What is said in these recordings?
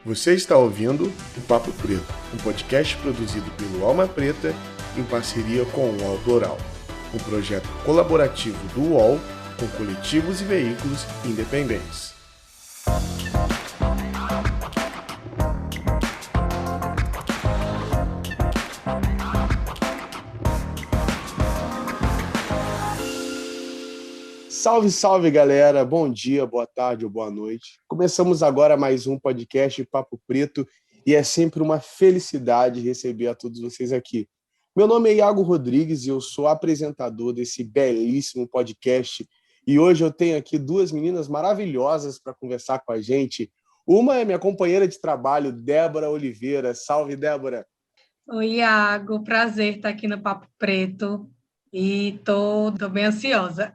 Você está ouvindo o Papo Preto, um podcast produzido pelo Alma Preta em parceria com o UOL Plural, um projeto colaborativo do UOL com coletivos e veículos independentes. Salve, salve, galera! Bom dia, boa tarde ou boa noite. Começamos agora mais um podcast Papo Preto e é sempre uma felicidade receber a todos vocês aqui. Meu nome é Iago Rodrigues e eu sou apresentador desse belíssimo podcast. E hoje eu tenho aqui duas meninas maravilhosas para conversar com a gente. Uma é minha companheira de trabalho, Débora Oliveira. Salve, Débora! Oi, Iago. Prazer estar aqui no Papo Preto e tô bem ansiosa.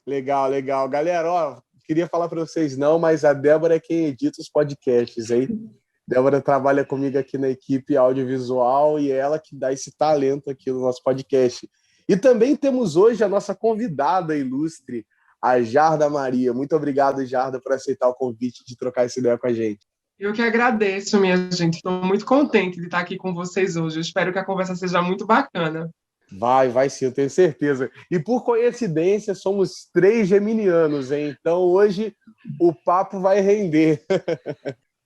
Legal, legal. Galera, queria falar para vocês não, mas a Débora é quem edita os podcasts, hein? Débora trabalha comigo aqui na equipe audiovisual e é ela que dá esse talento aqui no nosso podcast. E também temos hoje a nossa convidada ilustre, a Jarda Maria. Muito obrigado, Jarda, por aceitar o convite de trocar essa ideia com a gente. Eu que agradeço, minha gente. Estou muito contente de estar aqui com vocês hoje. Eu espero que a conversa seja muito bacana. Vai sim, eu tenho certeza. E por coincidência, somos 3 geminianos, hein? Então hoje o papo vai render.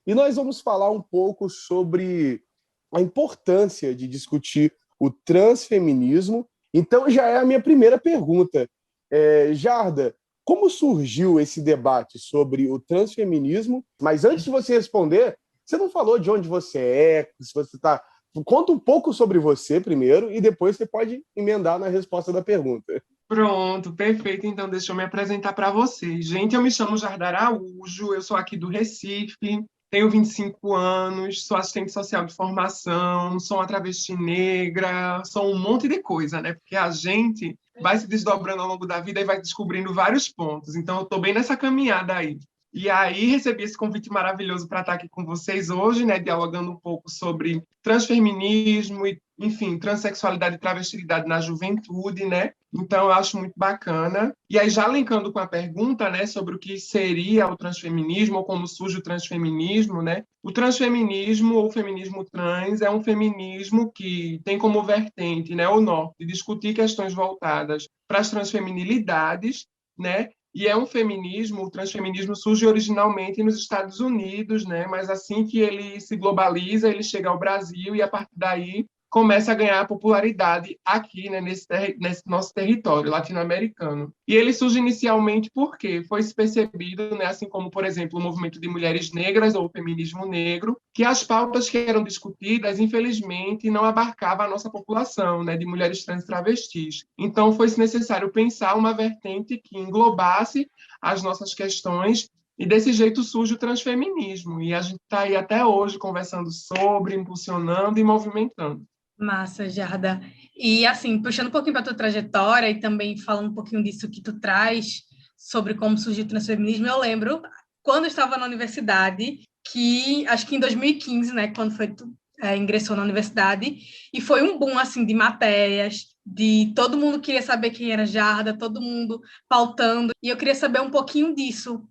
E nós vamos falar um pouco sobre a importância de discutir o transfeminismo. Então já é a minha primeira pergunta. Jarda, como surgiu esse debate sobre o transfeminismo? Mas antes de você responder, você não falou de onde você é, se você está... Conta um pouco sobre você primeiro e depois você pode emendar na resposta da pergunta. Pronto, perfeito. Então, deixa eu me apresentar para vocês. Gente, eu me chamo Jarda Araújo, eu sou aqui do Recife, tenho 25 anos, sou assistente social de formação, sou uma travesti negra, sou um monte de coisa, né? Porque a gente vai se desdobrando ao longo da vida e vai descobrindo vários pontos. Então, eu estou bem nessa caminhada aí. E aí recebi esse convite maravilhoso para estar aqui com vocês hoje, né, dialogando um pouco sobre transfeminismo e, enfim, transexualidade e travestilidade na juventude, né? Então eu acho muito bacana. E aí já linkando com a pergunta, né, sobre o que seria o transfeminismo ou como surge o transfeminismo, né? O transfeminismo ou feminismo trans é um feminismo que tem como vertente, né, o norte, discutir questões voltadas para as transfeminilidades, né? E é um feminismo, o transfeminismo surge originalmente nos Estados Unidos, né? Mas assim que ele se globaliza, ele chega ao Brasil e, a partir daí, começa a ganhar popularidade aqui, né, nesse nosso território latino-americano. E ele surge inicialmente porque foi se percebido, né, assim como, por exemplo, o movimento de mulheres negras ou o feminismo negro, que as pautas que eram discutidas, infelizmente, não abarcavam a nossa população, né, de mulheres trans e travestis. Então, foi-se necessário pensar uma vertente que englobasse as nossas questões e desse jeito surge o transfeminismo. E a gente está aí até hoje conversando sobre, impulsionando e movimentando. Massa, Jarda. E assim, puxando um pouquinho para a tua trajetória e também falando um pouquinho disso que tu traz sobre como surgiu o transfeminismo, eu lembro quando eu estava na universidade, que acho que em 2015, né, quando foi tu ingressou na universidade, e foi um boom assim de matérias, de todo mundo queria saber quem era Jarda, todo mundo pautando, e eu queria saber um pouquinho disso,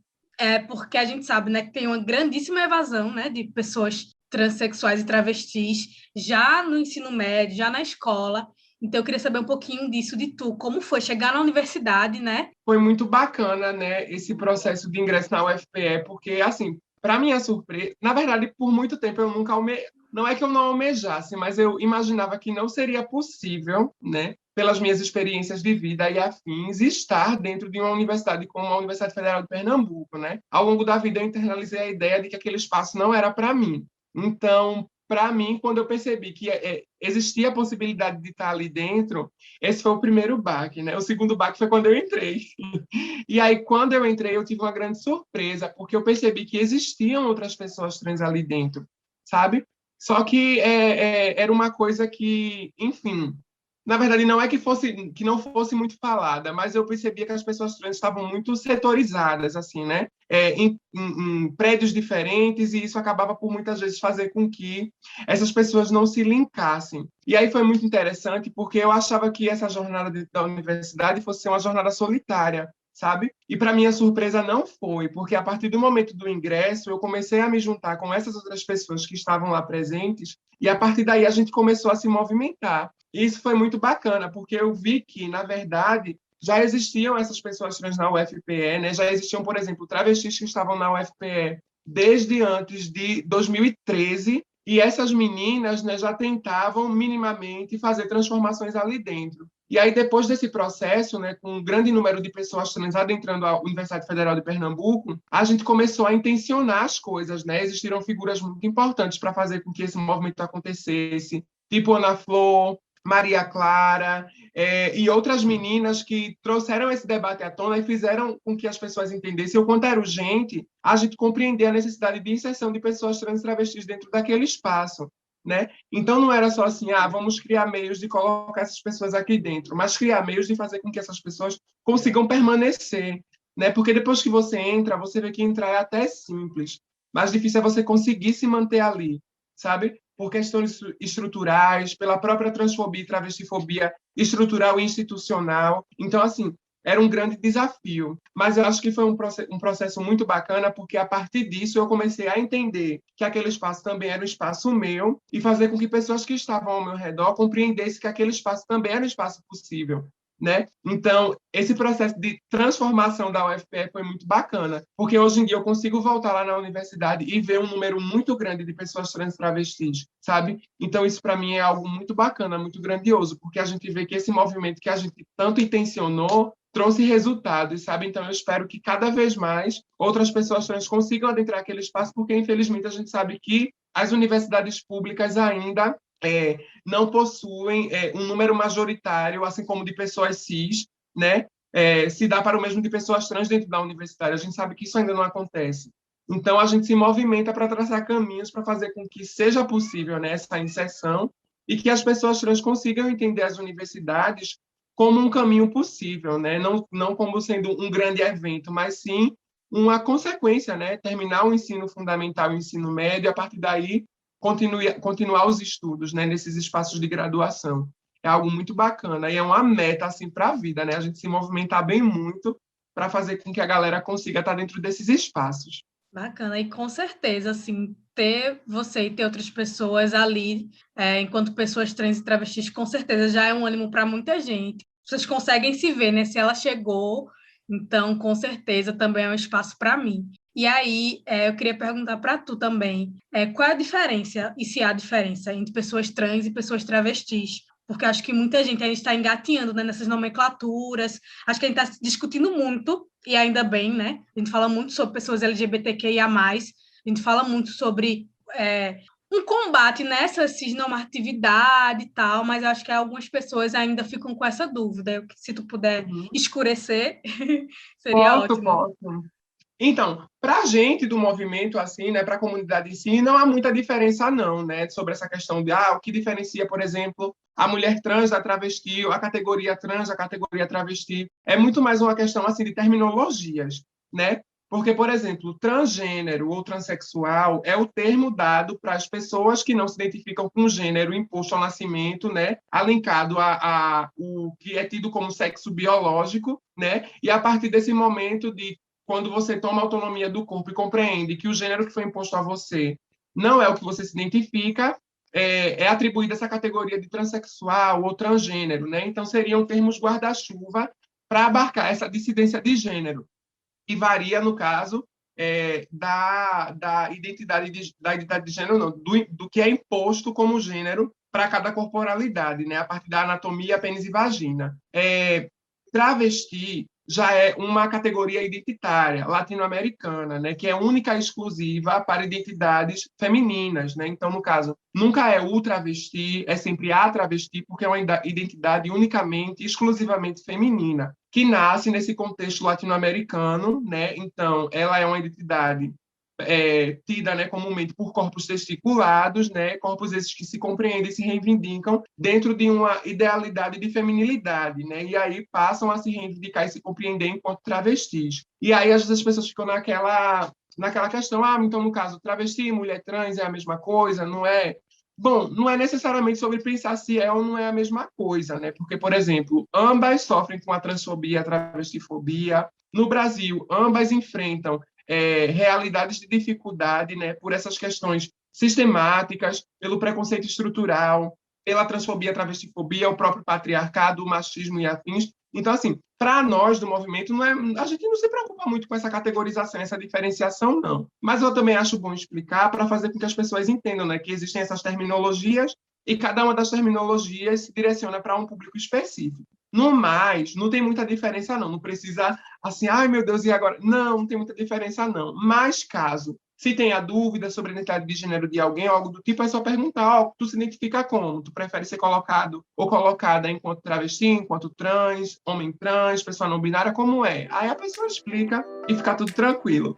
porque a gente sabe, né, que tem uma grandíssima evasão, né, de pessoas transexuais e travestis já no ensino médio, já na escola. Então, eu queria saber um pouquinho disso de tu. Como foi chegar na universidade, né? Foi muito bacana, né, esse processo de ingresso na UFPE, porque, assim, para minha surpresa, na verdade, por muito tempo eu nunca não é que eu não almejasse, mas eu imaginava que não seria possível, né, pelas minhas experiências de vida e afins, estar dentro de uma universidade como a Universidade Federal de Pernambuco, né? Ao longo da vida eu internalizei a ideia de que aquele espaço não era para mim. Então, para mim, quando eu percebi que existia a possibilidade de estar ali dentro, esse foi o primeiro baque, né? O segundo baque foi quando eu entrei. E aí, quando eu entrei, eu tive uma grande surpresa, porque eu percebi que existiam outras pessoas trans ali dentro, sabe? Só que era uma coisa que, enfim, na verdade, não é que não fosse muito falada, mas eu percebia que as pessoas trans estavam muito setorizadas, assim, né? Em prédios diferentes, e isso acabava por muitas vezes fazer com que essas pessoas não se linkassem. E aí foi muito interessante, porque eu achava que essa jornada da universidade fosse ser uma jornada solitária, sabe? E para minha surpresa não foi, porque a partir do momento do ingresso eu comecei a me juntar com essas outras pessoas que estavam lá presentes e a partir daí a gente começou a se movimentar. E isso foi muito bacana, porque eu vi que, na verdade, já existiam essas pessoas trans na UFPE, né? Já existiam, por exemplo, travestis que estavam na UFPE desde antes de 2013, e essas meninas, né, já tentavam minimamente fazer transformações ali dentro. E aí, depois desse processo, né, com um grande número de pessoas trans adentrando a Universidade Federal de Pernambuco, a gente começou a intencionar as coisas, né? Existiram figuras muito importantes para fazer com que esse movimento acontecesse, tipo Ana Flor, Maria Clara, e outras meninas que trouxeram esse debate à tona e fizeram com que as pessoas entendessem o quanto era urgente a gente compreender a necessidade de inserção de pessoas trans e travestis dentro daquele espaço, né? Então não era só assim, vamos criar meios de colocar essas pessoas aqui dentro, mas criar meios de fazer com que essas pessoas consigam permanecer, né? Porque depois que você entra, você vê que entrar é até simples, mas difícil é você conseguir se manter ali, sabe? Por questões estruturais, pela própria transfobia e travestifobia estrutural e institucional. Então, assim, era um grande desafio. Mas eu acho que foi um processo muito bacana, porque a partir disso eu comecei a entender que aquele espaço também era um espaço meu e fazer com que pessoas que estavam ao meu redor compreendessem que aquele espaço também era um espaço possível, né? Então, esse processo de transformação da UFPE foi muito bacana, porque hoje em dia eu consigo voltar lá na universidade e ver um número muito grande de pessoas trans travestis, sabe? Então, isso para mim é algo muito bacana, muito grandioso, porque a gente vê que esse movimento que a gente tanto intencionou trouxe resultados, sabe? Então, eu espero que cada vez mais outras pessoas trans consigam adentrar aquele espaço, porque, infelizmente, a gente sabe que as universidades públicas ainda não possuem um número majoritário, assim como de pessoas cis, né? Se dá para o mesmo de pessoas trans dentro da universidade. A gente sabe que isso ainda não acontece. Então, a gente se movimenta para traçar caminhos para fazer com que seja possível, né, essa inserção e que as pessoas trans consigam entender as universidades como um caminho possível, né? Não como sendo um grande evento, mas sim uma consequência, né? Terminar o ensino fundamental e o ensino médio, a partir daí continuar os estudos, né? Nesses espaços de graduação. É algo muito bacana e é uma meta assim para a vida, né? A gente se movimentar bem muito para fazer com que a galera consiga estar dentro desses espaços. Bacana, e com certeza, assim, ter você e ter outras pessoas ali, enquanto pessoas trans e travestis, com certeza já é um ânimo para muita gente. Vocês conseguem se ver, né? Se ela chegou, então, com certeza, também é um espaço para mim. E aí, eu queria perguntar para tu também, qual é a diferença, e se há diferença, entre pessoas trans e pessoas travestis? Porque acho que muita gente ainda está engatinhando, né, nessas nomenclaturas. Acho que a gente está discutindo muito, e ainda bem, né? A gente fala muito sobre pessoas LGBTQIA+, a gente fala muito sobre um combate nessa cisnormatividade e tal, mas acho que algumas pessoas ainda ficam com essa dúvida. Se tu puder escurecer, seria ótimo. Posso. Então, para a gente do movimento, assim, né, para a comunidade em si, não há muita diferença, não, né, sobre essa questão de o que diferencia, por exemplo, a mulher trans da travesti, ou a categoria trans da categoria travesti. É muito mais uma questão assim de terminologias, né? Porque, por exemplo, transgênero ou transexual é o termo dado para as pessoas que não se identificam com o gênero imposto ao nascimento, né, alencado a o que é tido como sexo biológico, né? E a partir desse momento de quando você toma a autonomia do corpo e compreende que o gênero que foi imposto a você não é o que você se identifica, é atribuída essa categoria de transexual ou transgênero, né? Então, seriam termos guarda-chuva para abarcar essa dissidência de gênero, que varia, no caso, da identidade de gênero, não, do que é imposto como gênero para cada corporalidade, né? A partir da anatomia, pênis e vagina. Travesti já é uma categoria identitária latino-americana, né, que é única e exclusiva para identidades femininas, né? Então, no caso, nunca é o travesti, é sempre a travesti, porque é uma identidade unicamente, exclusivamente feminina, que nasce nesse contexto latino-americano, né? Então, ela é uma identidade tida, né, comumente por corpos testiculados, né, corpos esses que se compreendem e se reivindicam dentro de uma idealidade de feminilidade, né, e aí passam a se reivindicar e se compreender enquanto travestis. E aí às vezes as pessoas ficam naquela questão, então no caso travesti e mulher trans é a mesma coisa, não é? Bom, não é necessariamente sobre pensar se é ou não é a mesma coisa, né? Porque, por exemplo, ambas sofrem com a transfobia, a travestifobia, No Brasil, ambas enfrentam realidades de dificuldade, né, por essas questões sistemáticas, pelo preconceito estrutural, pela transfobia, travestifobia, o próprio patriarcado, o machismo e afins. Então, assim, para nós do movimento, a gente não se preocupa muito com essa categorização, essa diferenciação, não. Mas eu também acho bom explicar para fazer com que as pessoas entendam, né, que existem essas terminologias e cada uma das terminologias se direciona para um público específico. No mais, não tem muita diferença, não. Não precisa, assim, ai, meu Deus, e agora? Não tem muita diferença, não. Mas, caso se tenha dúvida sobre a identidade de gênero de alguém ou algo do tipo, é só perguntar, tu se identifica como? Tu prefere ser colocado ou colocada enquanto travesti, enquanto trans, homem trans, pessoa não binária, como é? Aí a pessoa explica e fica tudo tranquilo.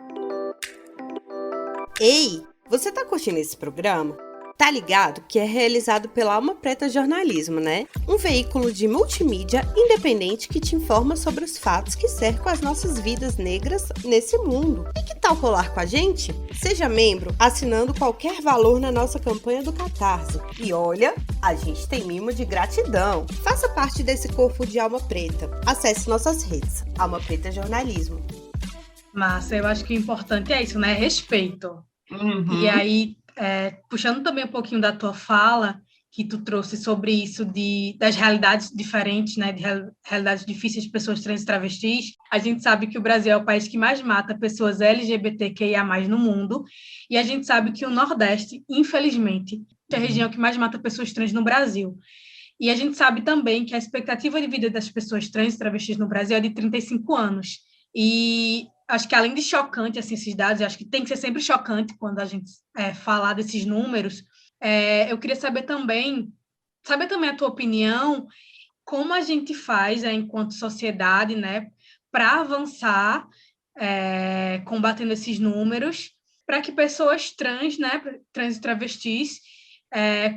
Ei, você tá curtindo esse programa? Tá ligado que é realizado pela Alma Preta Jornalismo, né? Um veículo de multimídia independente que te informa sobre os fatos que cercam as nossas vidas negras nesse mundo. E que tal colar com a gente? Seja membro assinando qualquer valor na nossa campanha do Catarse. E olha, a gente tem mimo de gratidão. Faça parte desse corpo de Alma Preta. Acesse nossas redes, Alma Preta Jornalismo. Massa, eu acho que o importante é isso, né? Respeito. Uhum. E aí, puxando também um pouquinho da tua fala, que tu trouxe sobre isso das realidades diferentes, né, de realidades difíceis de pessoas trans e travestis, a gente sabe que o Brasil é o país que mais mata pessoas LGBTQIA+, no mundo, e a gente sabe que o Nordeste, infelizmente, é a região que mais mata pessoas trans no Brasil. E a gente sabe também que a expectativa de vida das pessoas trans e travestis no Brasil é de 35 anos. E acho que, além de chocante assim, esses dados, eu acho que tem que ser sempre chocante quando a gente falar desses números. Eu queria saber também a tua opinião, como a gente faz, enquanto sociedade, né, para avançar combatendo esses números, para que pessoas trans, né, trans e travestis,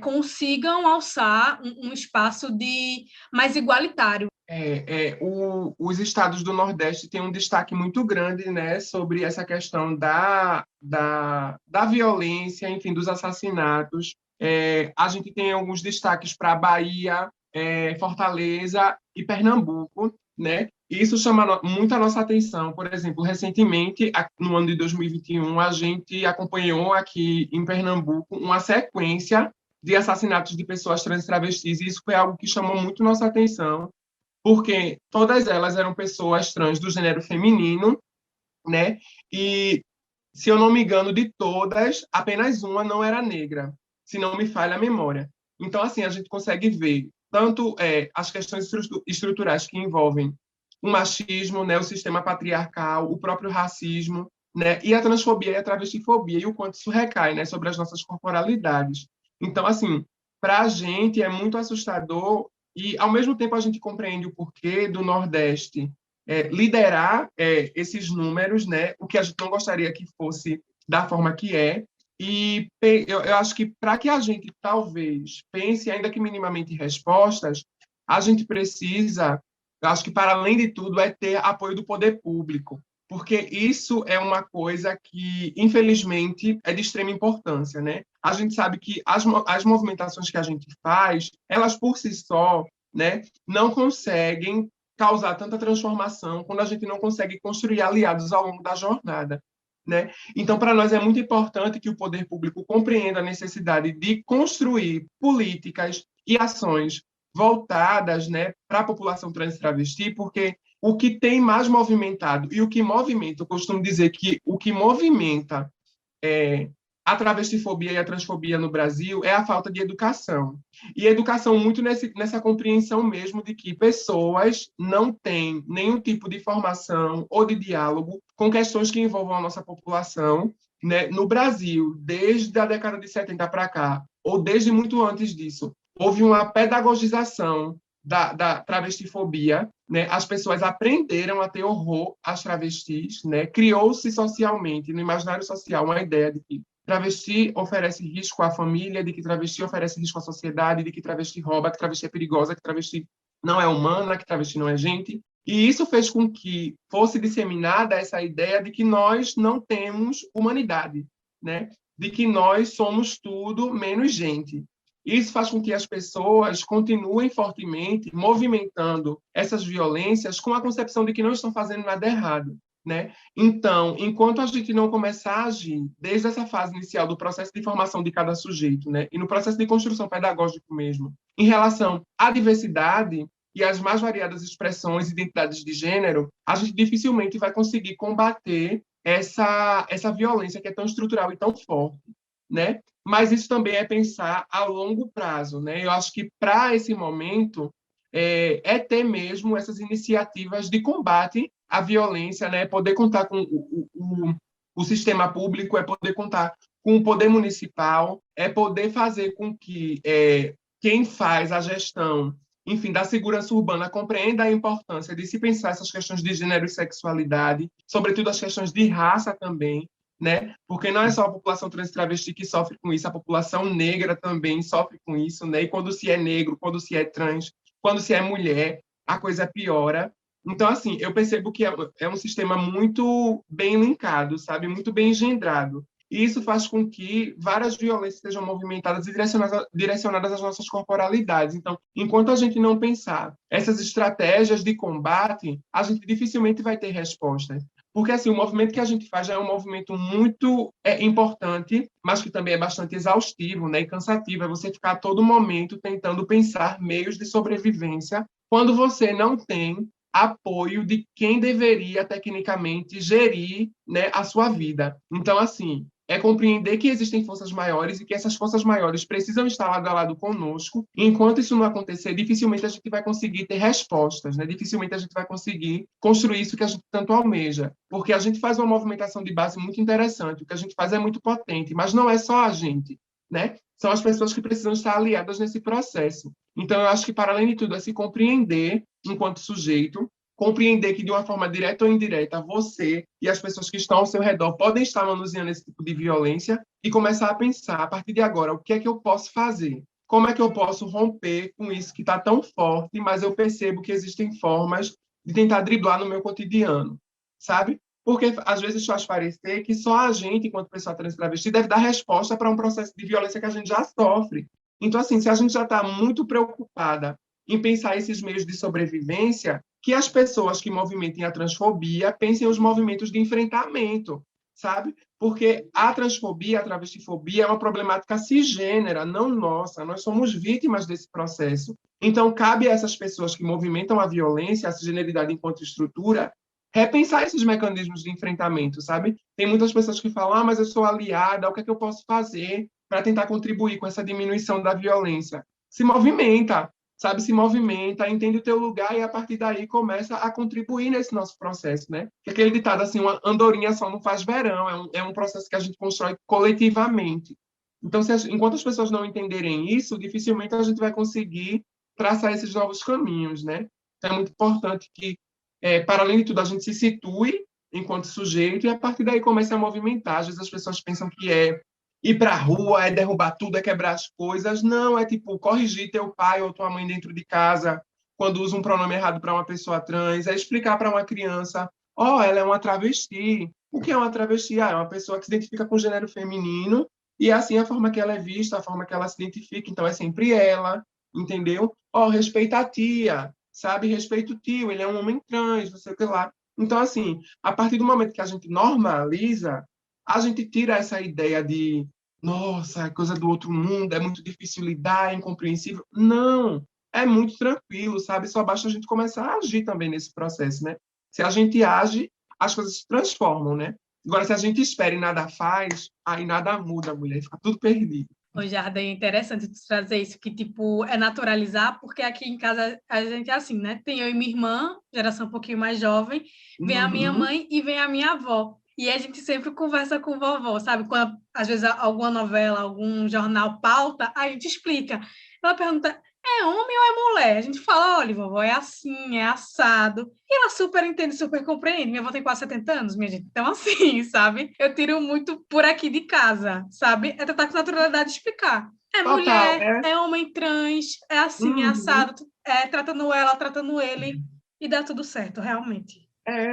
consigam alçar um espaço mais igualitário. Os estados do Nordeste têm um destaque muito grande, né, sobre essa questão da violência, enfim, dos assassinatos. A gente tem alguns destaques para Bahia, Fortaleza e Pernambuco, né? E isso chama muito a nossa atenção. Por exemplo, recentemente, no ano de 2021, a gente acompanhou aqui em Pernambuco uma sequência de assassinatos de pessoas trans e travestis, e isso foi algo que chamou muito nossa atenção, porque todas elas eram pessoas trans do gênero feminino, né? E, se eu não me engano, de todas, apenas uma não era negra, se não me falha a memória. Então, assim, a gente consegue ver tanto as questões estruturais que envolvem o machismo, né, o sistema patriarcal, o próprio racismo, né, e a transfobia e a travestifobia, e o quanto isso recai, né, sobre as nossas corporalidades. Então, assim, para a gente é muito assustador e, ao mesmo tempo, a gente compreende o porquê do Nordeste liderar esses números, né? O que a gente não gostaria que fosse da forma que é. E eu acho que, para que a gente, talvez, pense, ainda que minimamente, respostas, a gente precisa, eu acho que, para além de tudo, ter apoio do poder público, porque isso é uma coisa que, infelizmente, é de extrema importância, né? A gente sabe que as movimentações que a gente faz, elas por si só, né, não conseguem causar tanta transformação quando a gente não consegue construir aliados ao longo da jornada, né? Então, para nós é muito importante que o poder público compreenda a necessidade de construir políticas e ações voltadas, né, para a população trans e travesti, porque o que tem mais movimentado e o que movimenta, eu costumo dizer que o que movimenta a travestifobia e a transfobia no Brasil é a falta de educação. E educação muito nessa compreensão mesmo de que pessoas não têm nenhum tipo de formação ou de diálogo com questões que envolvam a nossa população, né? No Brasil, desde a década de 70 para cá, ou desde muito antes disso, houve uma pedagogização da travestifobia, né? As pessoas aprenderam a ter horror às travestis, né? Criou-se socialmente, no imaginário social, uma ideia de que travesti oferece risco à família, de que travesti oferece risco à sociedade, de que travesti rouba, que travesti é perigosa, que travesti não é humana, que travesti não é gente. E isso fez com que fosse disseminada essa ideia de que nós não temos humanidade, né? De que nós somos tudo menos gente. Isso faz com que as pessoas continuem fortemente movimentando essas violências com a concepção de que não estão fazendo nada errado, né? Então, enquanto a gente não começar a agir desde essa fase inicial do processo de formação de cada sujeito, né, e no processo de construção pedagógico mesmo, em relação à diversidade e às mais variadas expressões e identidades de gênero, a gente dificilmente vai conseguir combater essa violência que é tão estrutural e tão forte, né? Mas isso também é pensar a longo prazo, né? Eu acho que para esse momento ter mesmo essas iniciativas de combate à violência, né? Poder contar com o sistema público, é poder contar com o poder municipal, é poder fazer com que quem faz a gestão, enfim, da segurança urbana compreenda a importância de se pensar essas questões de gênero e sexualidade, sobretudo as questões de raça também, né? Porque não é só a população trans e travesti que sofre com isso, a população negra também sofre com isso, né? E quando se é negro, quando se é trans, quando se é mulher, a coisa piora. Então, assim, eu percebo que é um sistema muito bem linkado, sabe? Muito bem engendrado. E isso faz com que várias violências sejam movimentadas e direcionadas às nossas corporalidades. Então, enquanto a gente não pensar essas estratégias de combate, a gente dificilmente vai ter resposta. Porque, assim, o movimento que a gente faz já é um movimento muito importante, mas que também é bastante exaustivo, né, e cansativo. É você ficar a todo momento tentando pensar meios de sobrevivência quando você não tem apoio de quem deveria, tecnicamente, gerir, né, a sua vida. Então, assim, é compreender que existem forças maiores e que essas forças maiores precisam estar lado a lado conosco. E enquanto isso não acontecer, dificilmente a gente vai conseguir ter respostas, né? Dificilmente a gente vai conseguir construir isso que a gente tanto almeja. Porque a gente faz uma movimentação de base muito interessante, o que a gente faz é muito potente, mas não é só a gente, né? São as pessoas que precisam estar aliadas nesse processo. Então, eu acho que, para além de tudo, é se compreender enquanto sujeito, compreender que, de uma forma direta ou indireta, você e as pessoas que estão ao seu redor podem estar manuseando esse tipo de violência e começar a pensar, a partir de agora, o que é que eu posso fazer? Como é que eu posso romper com isso que está tão forte, mas eu percebo que existem formas de tentar driblar no meu cotidiano, sabe? Porque, às vezes, faz parecer que só a gente, enquanto pessoa trans e travesti, deve dar resposta para um processo de violência que a gente já sofre. Então, assim, se a gente já está muito preocupada em pensar esses meios de sobrevivência, que as pessoas que movimentem a transfobia pensem os movimentos de enfrentamento, sabe? Porque a transfobia, a travestifobia é uma problemática cisgênera, não nossa. Nós somos vítimas desse processo. Então, cabe a essas pessoas que movimentam a violência, a cisgeneridade enquanto estrutura, repensar esses mecanismos de enfrentamento, sabe? Tem muitas pessoas que falam, mas eu sou aliada, o que é que eu posso fazer para tentar contribuir com essa diminuição da violência? Se movimenta, sabe? Se movimenta, entende o teu lugar e, a partir daí, começa a contribuir nesse nosso processo, né? Porque aquele ditado, assim, uma andorinha só não faz verão, é um processo que a gente constrói coletivamente. Então, enquanto as pessoas não entenderem isso, dificilmente a gente vai conseguir traçar esses novos caminhos, né? Então, é muito importante que, para além de tudo, a gente se situe enquanto sujeito e, a partir daí, comece a movimentar. Às vezes as pessoas pensam que ir para a rua, é derrubar tudo, é quebrar as coisas. Não, é tipo corrigir teu pai ou tua mãe dentro de casa quando usa um pronome errado para uma pessoa trans, é explicar para uma criança, ela é uma travesti. O que é uma travesti? É uma pessoa que se identifica com o gênero feminino e é assim a forma que ela é vista, a forma que ela se identifica, então é sempre ela, entendeu? Respeita a tia, sabe? Respeita o tio, ele é um homem trans, não sei o que lá. Então, assim, a partir do momento que a gente normaliza, a gente tira essa ideia de nossa, é coisa do outro mundo, é muito difícil lidar, é incompreensível. Não, é muito tranquilo, sabe? Só basta a gente começar a agir também nesse processo, né? Se a gente age, as coisas se transformam, né? Agora, se a gente espera e nada faz, aí nada muda, mulher, fica tudo perdido. Ô, Jardim, é interessante tu trazer isso, que, tipo, é naturalizar, porque aqui em casa a gente é assim, né? Tem eu e minha irmã, geração um pouquinho mais jovem, vem a minha mãe e vem a minha avó. E a gente sempre conversa com vovó, sabe? Quando, às vezes, alguma novela, algum jornal pauta, a gente explica. Ela pergunta, é homem ou é mulher? A gente fala, olha, vovó, é assim, é assado. E ela super entende, super compreende. Minha avó tem quase 70 anos, minha gente. Então, assim, sabe? Eu tiro muito por aqui de casa, sabe? É tentar com naturalidade explicar. É Total, mulher, é homem trans, é assim, é assado. É tratando ela, tratando ele. E dá tudo certo, realmente.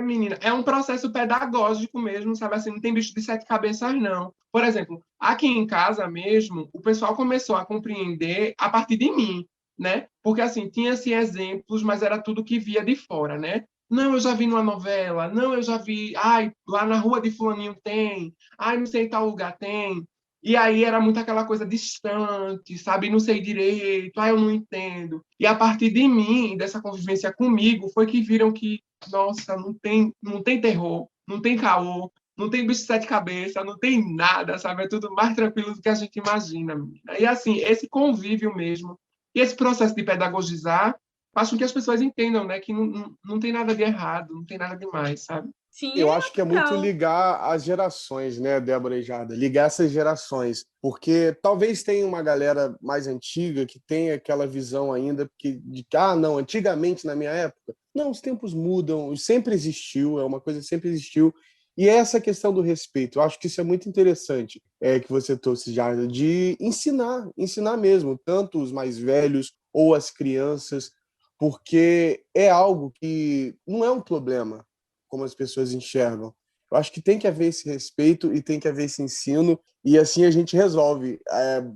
Menina, é um processo pedagógico mesmo, sabe assim, não tem bicho de sete cabeças, não. Por exemplo, aqui em casa mesmo, o pessoal começou a compreender a partir de mim, né? Porque, assim, tinha-se exemplos, mas era tudo que via de fora, né? Não, eu já vi numa novela, não, eu já vi, ai, lá na rua de fulaninho tem, ai, não sei, em tal lugar tem. E aí era muito aquela coisa distante, sabe? Não sei direito, ai, eu não entendo. E a partir de mim, dessa convivência comigo, foi que viram que, nossa, não tem terror, não tem caô, não tem bicho de sete cabeças, não tem nada, sabe? É tudo mais tranquilo do que a gente imagina, menina. E assim, esse convívio mesmo, e esse processo de pedagogizar, faz com que as pessoas entendam, né, que não tem nada de errado, não tem nada demais, sabe? Sim, Eu é acho que é muito natural. ligar as gerações, né, Débora e Jarda? Ligar essas gerações. Porque talvez tenha uma galera mais antiga que tenha aquela visão ainda de que, não, antigamente, na minha época. Não, os tempos mudam, sempre existiu, é uma coisa que sempre existiu. E é essa questão do respeito. Eu acho que isso é muito interessante, que você trouxe, Jarda, de ensinar mesmo, tanto os mais velhos ou as crianças, porque é algo que não é um problema como as pessoas enxergam. Eu acho que tem que haver esse respeito e tem que haver esse ensino, e assim a gente resolve,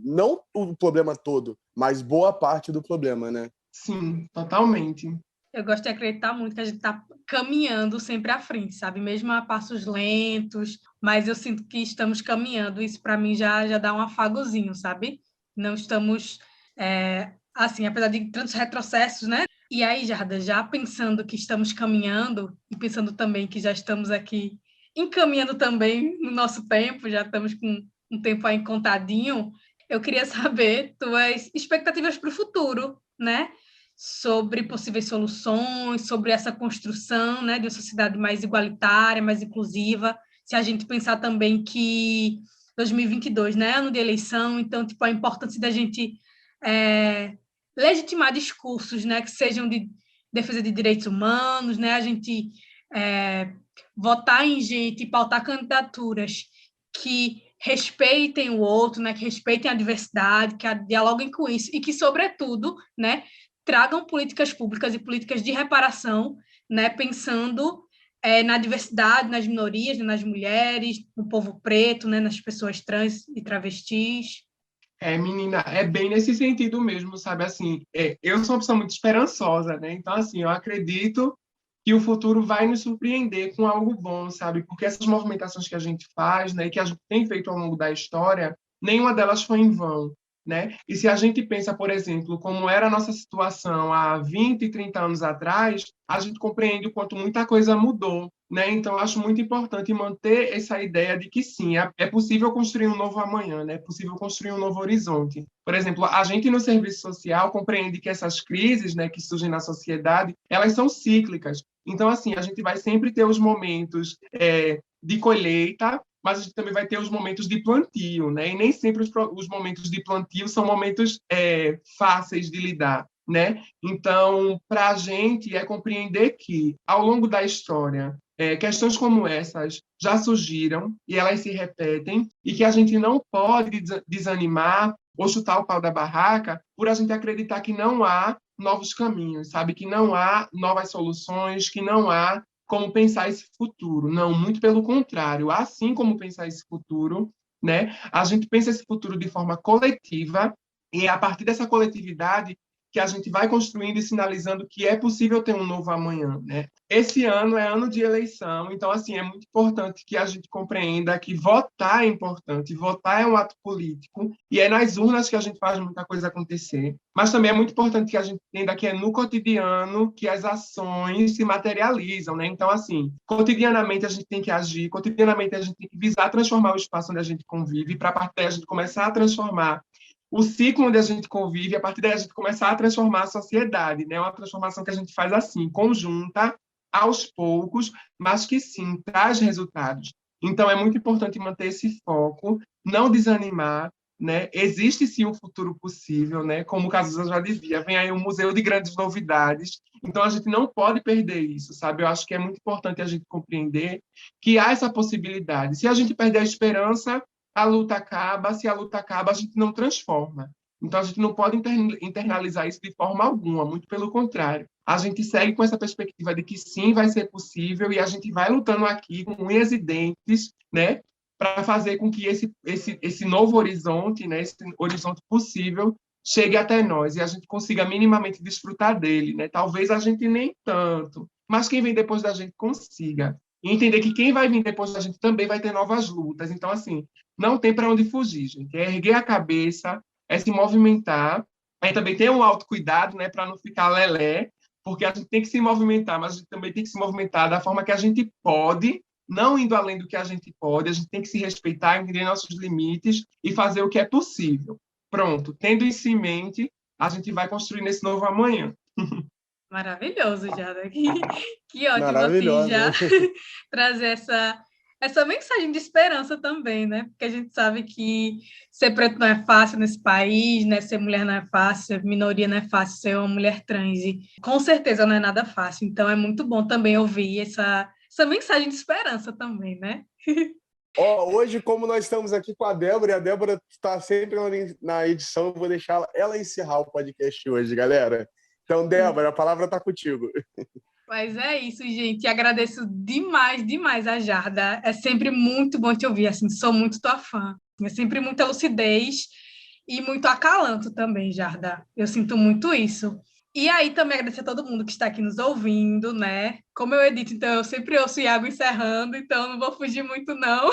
não o problema todo, mas boa parte do problema, né? Sim, totalmente. Eu gosto de acreditar muito que a gente está caminhando sempre à frente, sabe? Mesmo a passos lentos, mas eu sinto que estamos caminhando. Isso, para mim, já dá um afagozinho, sabe? Não estamos, assim, apesar de tantos retrocessos, né? E aí, Jarda, já pensando que estamos caminhando e pensando também que já estamos aqui encaminhando também no nosso tempo, já estamos com um tempo aí contadinho, eu queria saber tuas expectativas para o futuro, né? Sobre possíveis soluções, sobre essa construção, né, de uma sociedade mais igualitária, mais inclusiva. Se a gente pensar também que 2022, né, ano de eleição, então, tipo, a importância da gente legitimar discursos, né, que sejam de defesa de direitos humanos, né, a gente votar em gente, pautar candidaturas que respeitem o outro, né, que respeitem a diversidade, que dialoguem com isso e que, sobretudo, né, tragam políticas públicas e políticas de reparação, né, pensando na diversidade, nas minorias, nas mulheres, no povo preto, né, nas pessoas trans e travestis. Menina, é bem nesse sentido mesmo, sabe? Assim, eu sou uma pessoa muito esperançosa, né? Então, assim, eu acredito que o futuro vai nos surpreender com algo bom, sabe? Porque essas movimentações que a gente faz, né, e que a gente tem feito ao longo da história, nenhuma delas foi em vão, né? E se a gente pensa, por exemplo, como era a nossa situação há 20, 30 anos atrás, a gente compreende o quanto muita coisa mudou, né? Então, eu acho muito importante manter essa ideia de que sim, é possível construir um novo amanhã, né? É possível construir um novo horizonte. Por exemplo, a gente no serviço social compreende que essas crises, né, que surgem na sociedade, elas são cíclicas. Então, assim, a gente vai sempre ter os momentos de colheita, mas a gente também vai ter os momentos de plantio, né? E nem sempre os momentos de plantio são momentos fáceis de lidar, né? Então, para a gente é compreender que, ao longo da história, questões como essas já surgiram e elas se repetem, e que a gente não pode desanimar ou chutar o pau da barraca por a gente acreditar que não há novos caminhos, sabe? Que não há novas soluções, que não há como pensar esse futuro. Não, muito pelo contrário. Assim como pensar esse futuro, né? A gente pensa esse futuro de forma coletiva e é a partir dessa coletividade que a gente vai construindo e sinalizando que é possível ter um novo amanhã, né? Esse ano é ano de eleição, então, assim, é muito importante que a gente compreenda que votar é importante, votar é um ato político, e é nas urnas que a gente faz muita coisa acontecer, mas também é muito importante que a gente entenda que é no cotidiano que as ações se materializam, né? Então, assim, cotidianamente a gente tem que agir, cotidianamente a gente tem que visar transformar o espaço onde a gente convive, para a partir daí a gente começar a transformar o ciclo onde a gente convive, a partir daí a gente começar a transformar a sociedade, né? Uma transformação que a gente faz assim, conjunta, aos poucos, mas que sim, traz resultados. Então, é muito importante manter esse foco, não desanimar, né? Existe sim um futuro possível, né? Como o Cazuza já dizia, vem aí um museu de grandes novidades, então a gente não pode perder isso, sabe? Eu acho que é muito importante a gente compreender que há essa possibilidade. Se a gente perder a esperança, a luta acaba, se a luta acaba, a gente não transforma. Então, a gente não pode internalizar isso de forma alguma, muito pelo contrário. a gente segue com essa perspectiva de que sim, vai ser possível, e a gente vai lutando aqui com unhas e dentes, né, para fazer com que esse novo horizonte, né, esse horizonte possível, chegue até nós e a gente consiga minimamente desfrutar dele, né? Talvez a gente nem tanto, mas quem vem depois da gente consiga. E entender que quem vai vir depois da gente também vai ter novas lutas. Então, assim, não tem para onde fugir, gente. É erguer a cabeça, é se movimentar. Aí também tem um autocuidado, né, para não ficar lelé, porque a gente tem que se movimentar, mas a gente também tem que se movimentar da forma que a gente pode, não indo além do que a gente pode. A gente tem que se respeitar, entender nossos limites e fazer o que é possível. Pronto, tendo isso em mente, a gente vai construir esse novo amanhã. Maravilhoso, Jada. Que ótimo, Maravilhoso. assim, já trazer essa mensagem de esperança também, né? Porque a gente sabe que ser preto não é fácil nesse país, né? Ser mulher não é fácil, ser minoria não é fácil, ser uma mulher trans. E com certeza não é nada fácil. Então é muito bom também ouvir essa mensagem de esperança também, né? Hoje, como nós estamos aqui com a Débora, e a Débora está sempre na edição, eu vou deixar ela encerrar o podcast hoje, galera. Então, Débora, a palavra está contigo. Mas é isso, gente. Agradeço demais, demais a Jarda. É sempre muito bom te ouvir, assim, sou muito tua fã. É sempre muita lucidez e muito acalanto também, Jarda. Eu sinto muito isso. E aí também agradecer a todo mundo que está aqui nos ouvindo, né? Como eu edito, então eu sempre ouço o Iago encerrando, então não vou fugir muito, não.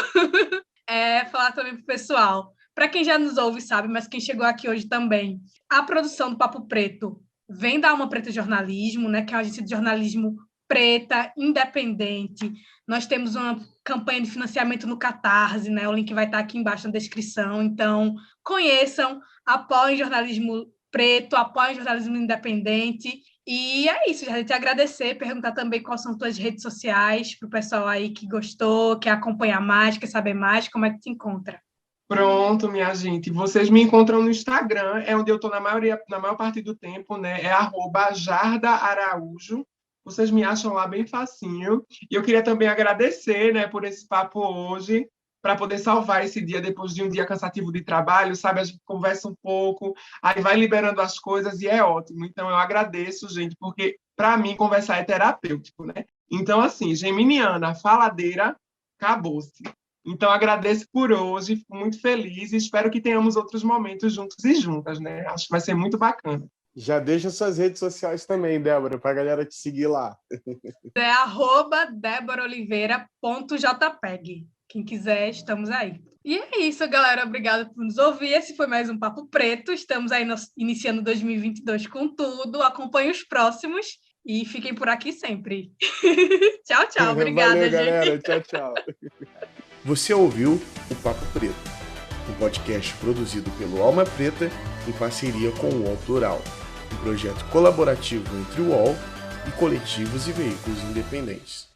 Falar também pro pessoal. Para quem já nos ouve, sabe, mas quem chegou aqui hoje também. A produção do Papo Preto vem da Alma Preta Jornalismo, né? Que é uma agência de jornalismo preta, independente. Nós temos uma campanha de financiamento no Catarse, né? O link vai estar aqui embaixo na descrição. Então, conheçam, apoiem jornalismo preto, apoiem jornalismo independente. E é isso, já te agradecer, perguntar também quais são tuas redes sociais para o pessoal aí que gostou, quer acompanhar mais, quer saber mais, como é que te encontra. Pronto, minha gente. Vocês me encontram no Instagram, é onde eu estou na maior parte do tempo, né? É @jardaaraújo. Vocês me acham lá bem facinho. E eu queria também agradecer, né, por esse papo hoje, para poder salvar esse dia depois de um dia cansativo de trabalho, sabe? A gente conversa um pouco, aí vai liberando as coisas e é ótimo. Então, eu agradeço, gente, porque, para mim, conversar é terapêutico, né? Então, assim, geminiana, faladeira, acabou-se. Então, agradeço por hoje, fico muito feliz e espero que tenhamos outros momentos juntos e juntas, né? Acho que vai ser muito bacana. Já deixa suas redes sociais também, Débora, para a galera te seguir lá. É @deboroliveira.jpg. Quem quiser, estamos aí. E é isso, galera. Obrigada por nos ouvir. Esse foi mais um Papo Preto. Estamos aí iniciando 2022 com tudo. Acompanhe os próximos e fiquem por aqui sempre. Tchau, tchau. Obrigada, Valeu, gente. galera. Tchau, tchau. Você ouviu o Papo Preto, um podcast produzido pelo Alma Preta em parceria com o UOL Plural, um projeto colaborativo entre o UOL e coletivos e veículos independentes.